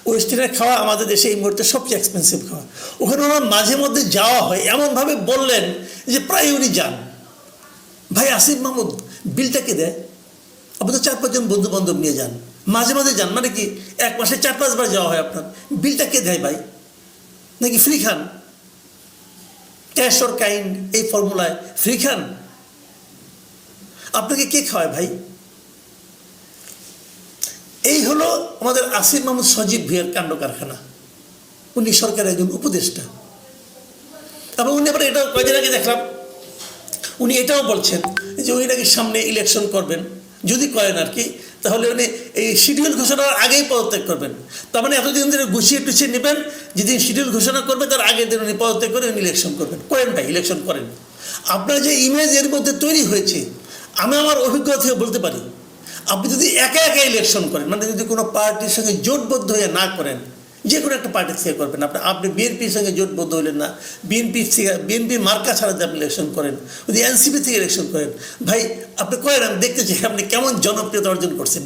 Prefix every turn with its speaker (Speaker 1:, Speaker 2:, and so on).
Speaker 1: ওয়েস্টার্নের খাওয়া আমাদের দেশে এই মুহূর্তে সবচেয়ে এক্সপেন্সিভ খাওয়া। ওখানে ওনার মাঝে মধ্যে যাওয়া হয়, এমনভাবে বললেন যে প্রায় উনি যান। ভাই আসিফ মাহমুদ বিলটা কে দেয়? আপনি তো 4-5 জন বন্ধু বান্ধব নিয়ে যান, মাঝে মাঝে যান, মানে কি 1 মাসে 4-5 বার যাওয়া হয় আপনার, বিলটা কে দেয় ভাই? নাকি free Khan? Cash or kind এই ফর্মুলায় ফ্রি খান? আপনাকে কে খাওয়ায় ভাই? এই হলো আমাদের আসিফ মাহমুদ সজীব ভুঁইয়ার কাণ্ড কারখানা। উনি সরকারের একজন উপদেষ্টা। এবং উনি আবার এটাও কয়েকদিন আগে দেখলাম, উনি এটাও বলছেন যে উনি নাকি সামনে ইলেকশন করবেন, যদি করেন আর কি, তাহলে উনি এই শিডিউল ঘোষণার আগেই পদত্যাগ করবেন। তার মানে এতদিন ধরে গুছিয়ে টুছিয়ে নেবেন, যেদিন শিডিউল ঘোষণা করবে তার আগের দিন উনি পদত্যাগ করে উনি ইলেকশন করবেন। করেন ভাই, ইলেকশন করেন। আপনার যে ইমেজ এর মধ্যে তৈরি হয়েছে, আমি আমার অভিজ্ঞতা থেকে বলতে পারি, আপনি যদি একা একা ইলেকশন করেন, মানে যদি কোনো পার্টির সঙ্গে জোটবদ্ধ হয়ে না করেন, যে কোনো একটা পার্টি থেকে করবেন, আপনি বিএনপির সঙ্গে জোটবদ্ধ হইলেন না, বিএনপির মার্কা ছাড়া যদি আপনি ইলেকশন করেন, যদি এনসিপি থেকে ইলেকশন করেন, ভাই আপনি করেন, আমি দেখতে চাই আপনি কেমন জনপ্রিয়তা অর্জন করছেন।